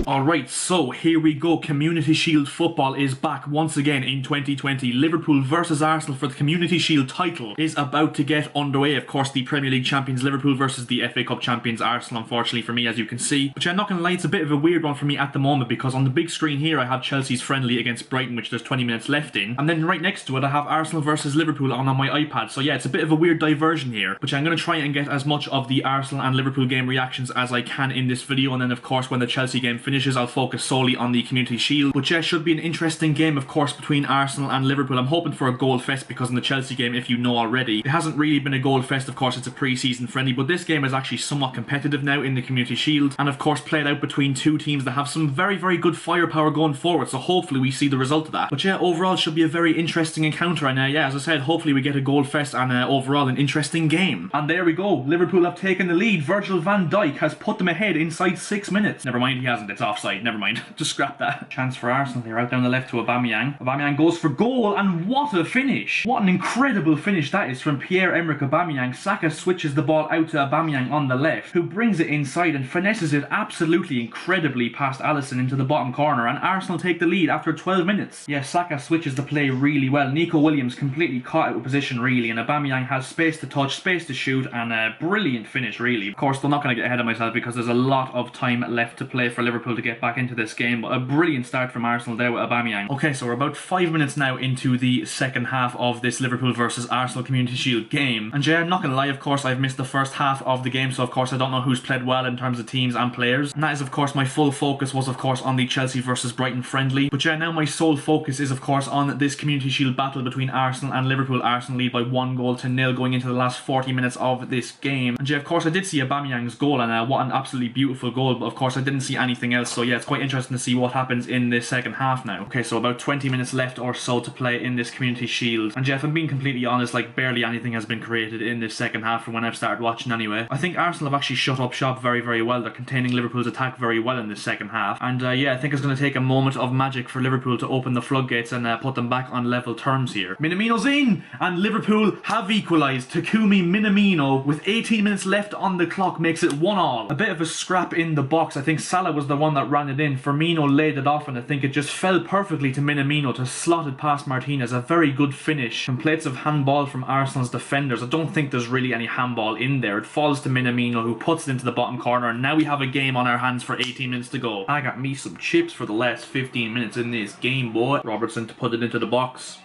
Alright, so here we go. Community Shield football is back once again in 2020. Liverpool versus Arsenal for the Community Shield title is about to get underway. Of course, the Premier League champions Liverpool versus the FA Cup champions Arsenal, unfortunately for me, as you can see. But yeah, I'm not going to lie, it's a bit of a weird one for me at the moment because on the big screen here I have Chelsea's friendly against Brighton, which there's 20 minutes left in. And then right next to it I have Arsenal versus Liverpool on my iPad. So yeah, it's a bit of a weird diversion here. But yeah, I'm going to try and get as much of the Arsenal and Liverpool game reactions as I can in this video. And then of course when the Chelsea game finishes, I'll focus solely on the Community Shield. But yeah, should be an interesting game, of course, between Arsenal and Liverpool. I'm hoping for a goal fest because in the Chelsea game, if you know already, it hasn't really been a goal fest. Of course, it's a pre-season friendly, but this game is actually somewhat competitive now in the Community Shield, and of course played out between two teams that have some very, very good firepower going forward, so hopefully we see the result of that. But yeah, overall it should be a very interesting encounter, and yeah, as I said, hopefully we get a goal fest and overall an interesting game. And there we go, Liverpool have taken the lead. Virgil van Dijk has put them ahead inside 6 minutes. Never mind, he hasn't, it's offside, never mind. Just scrap that. Chance for Arsenal here, out down the left to Aubameyang. Aubameyang goes for goal, and what a finish! What an incredible finish that is from Pierre-Emerick Aubameyang. Saka switches the ball out to Aubameyang on the left, who brings it inside and finesses it absolutely incredibly past Alisson into the bottom corner, and Arsenal take the lead after 12 minutes. Yeah, Saka switches the play really well. Nico Williams completely caught out of position really, and Aubameyang has space to touch, space to shoot, and a brilliant finish really. Of course, I'm not going to get ahead of myself because there's a lot of time left to play for Liverpool to get back into this game, but a brilliant start from Arsenal there with Aubameyang. Okay, so we're about 5 minutes now into the second half of this Liverpool versus Arsenal Community Shield game. And yeah, I'm not going to lie, of course, I've missed the first half of the game, so of course I don't know who's played well in terms of teams and players. And that is, of course, my full focus was, of course, on the Chelsea versus Brighton friendly. But yeah, now my sole focus is, of course, on this Community Shield battle between Arsenal and Liverpool. Arsenal lead by 1-0 going into the last 40 minutes of this game. And yeah, of course, I did see Aubameyang's goal, and what an absolutely beautiful goal, but of course I didn't see anything else. So yeah, it's quite interesting to see what happens in the second half now. Okay, so about 20 minutes left or so to play in this Community Shield. And yeah, if I'm being completely honest, like barely anything has been created in this second half from when I've started watching anyway. I think Arsenal have actually shut up shop very, very well. They're containing Liverpool's attack very well in this second half. And yeah, I think it's going to take a moment of magic for Liverpool to open the floodgates and put them back on level terms here. Minamino's in! And Liverpool have equalised. Takumi Minamino, with 18 minutes left on the clock, makes it 1-1. A bit of a scrap in the box. I think Salah was the one that ran it in. Firmino laid it off, and I think it just fell perfectly to Minamino to slot it past Martinez. A very good finish. Complaints of handball from Arsenal's defenders. I don't think there's really any handball in there. It falls to Minamino, who puts it into the bottom corner, and now we have a game on our hands for 18 minutes to go. I got me some chips for the last 15 minutes in this game, boy. Robertson to put it into the box.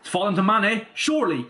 It's fallen to Mane, surely.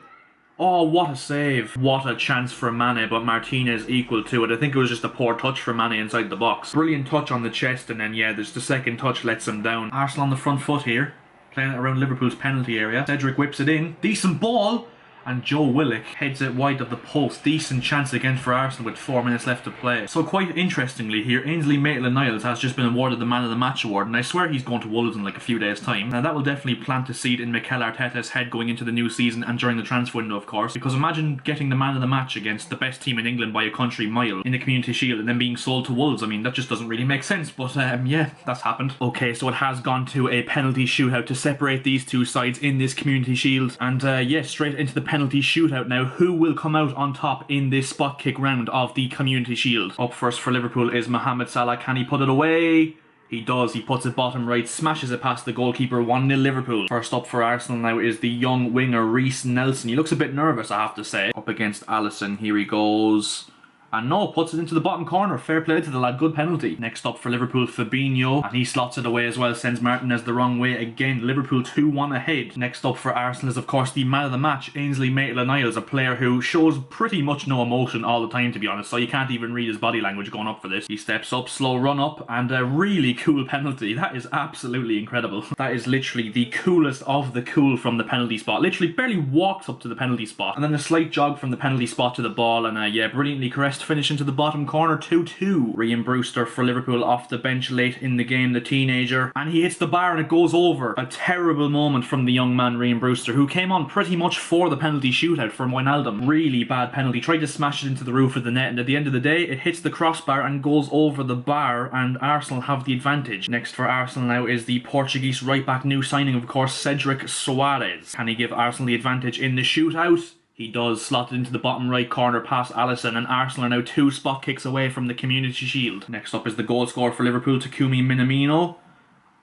Oh, what a save. What a chance for Mane, but Martinez equal to it. I think it was just a poor touch for Mane inside the box. Brilliant touch on the chest, and then yeah, there's the second touch lets him down. Arsenal on the front foot here, playing it around Liverpool's penalty area. Cedric whips it in. Decent ball. And Joe Willock heads it wide of the post. Decent chance again for Arsenal with 4 minutes left to play. So quite interestingly here, Ainsley Maitland-Niles has just been awarded the Man of the Match award, and I swear he's going to Wolves in like a few days' time. Now that will definitely plant a seed in Mikel Arteta's head going into the new season and during the transfer window, of course, because imagine getting the Man of the Match against the best team in England by a country mile in the Community Shield and then being sold to Wolves. I mean, that just doesn't really make sense, but yeah, that's happened. Okay, so it has gone to a penalty shootout to separate these two sides in this Community Shield, and yeah, straight into the penalty shootout now. Who will come out on top in this spot kick round of the Community Shield? Up first for Liverpool is Mohamed Salah. Can he put it away? He does. He puts it bottom right, smashes it past the goalkeeper. 1-0 Liverpool. First up for Arsenal now is the young winger Reiss Nelson. He looks a bit nervous, I have to say. Up against Alisson. Here he goes. And no, puts it into the bottom corner. Fair play to the lad, good penalty. Next up for Liverpool, Fabinho. And he slots it away as well, sends Martinez the wrong way again. Liverpool 2-1 ahead. Next up for Arsenal is, of course, the man of the match, Ainsley Maitland-Niles, a player who shows pretty much no emotion all the time, to be honest, so you can't even read his body language going up for this. He steps up, slow run up, and a really cool penalty. That is absolutely incredible. That is literally the coolest of the cool from the penalty spot. Literally barely walks up to the penalty spot, and then a slight jog from the penalty spot to the ball, and yeah, brilliantly caressed finish into the bottom corner. 2-2. Ryan Brewster for Liverpool off the bench late in the game, the teenager, and he hits the bar and it goes over. A terrible moment from the young man Ryan Brewster, who came on pretty much for the penalty shootout from Wijnaldum. Really bad penalty. Tried to smash it into the roof of the net, and at the end of the day it hits the crossbar and goes over the bar, and Arsenal have the advantage. Next for Arsenal now is the Portuguese right back new signing, of course, Cedric Soares. Can he give Arsenal the advantage in the shootout? He does, slotted into the bottom right corner past Alisson, and Arsenal are now 2 spot kicks away from the Community Shield. Next up is the goal scorer for Liverpool, Takumi Minamino.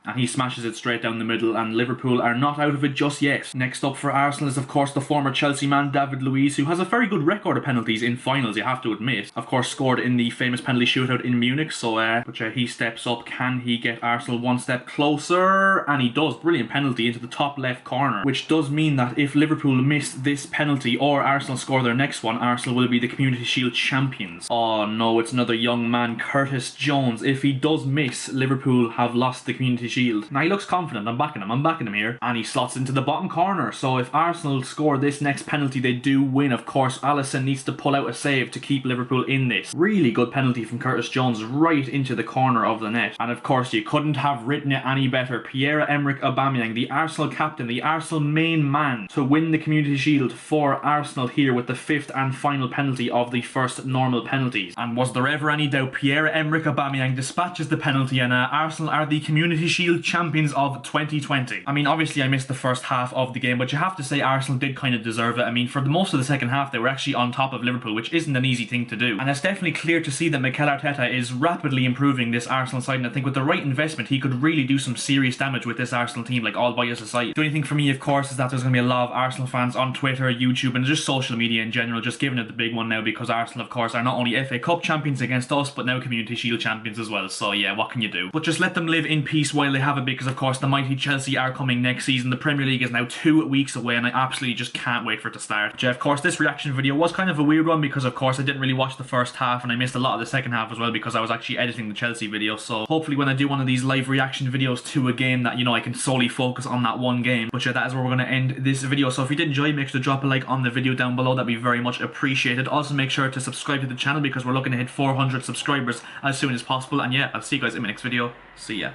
And he smashes it straight down the middle, and Liverpool are not out of it just yet. Next up for Arsenal is of course the former Chelsea man David Luiz, who has a very good record of penalties in finals, you have to admit. Of course scored in the famous penalty shootout in Munich, so he steps up. Can he get Arsenal one step closer? And he does. Brilliant penalty into the top left corner, which does mean that if Liverpool miss this penalty or Arsenal score their next one, Arsenal will be the Community Shield champions. Oh no, it's another young man, Curtis Jones. If he does miss, Liverpool have lost the Community Shield. Now he looks confident. I'm backing him here. And he slots into the bottom corner. So if Arsenal score this next penalty, they do win. Of course, Alisson needs to pull out a save to keep Liverpool in this. Really good penalty from Curtis Jones right into the corner of the net. And of course, you couldn't have written it any better. Pierre-Emerick Aubameyang, the Arsenal captain, the Arsenal main man, to win the Community Shield for Arsenal here with the 5th and final penalty of the first normal penalties. And was there ever any doubt? Pierre-Emerick Aubameyang dispatches the penalty, and Arsenal are the Community Shield champions of 2020. I mean, obviously I missed the first half of the game, but you have to say Arsenal did kind of deserve it. I mean, for the most of the second half, they were actually on top of Liverpool, which isn't an easy thing to do. And it's definitely clear to see that Mikel Arteta is rapidly improving this Arsenal side, and I think with the right investment, he could really do some serious damage with this Arsenal team, like all by his side. The only thing for me, of course, is that there's going to be a lot of Arsenal fans on Twitter, YouTube, and just social media in general, just giving it the big one now, because Arsenal, of course, are not only FA Cup champions against us, but now Community Shield champions as well. So yeah, what can you do? But just let them live in peace while they have it, because of course the mighty Chelsea are coming next season. The Premier League is now 2 weeks away, and I absolutely just can't wait for it to start. Of course, this reaction video was kind of a weird one, because of course I didn't really watch the first half, and I missed a lot of the second half as well, because I was actually editing the Chelsea video. So hopefully when I do one of these live reaction videos to a game, that, you know, I can solely focus on that one game. But yeah, that is where we're going to end this video. So if you did enjoy, make sure to drop a like on the video down below. That'd be very much appreciated. Also make sure to subscribe to the channel, because we're looking to hit 400 subscribers as soon as possible. And yeah, I'll see you guys in my next video. See ya.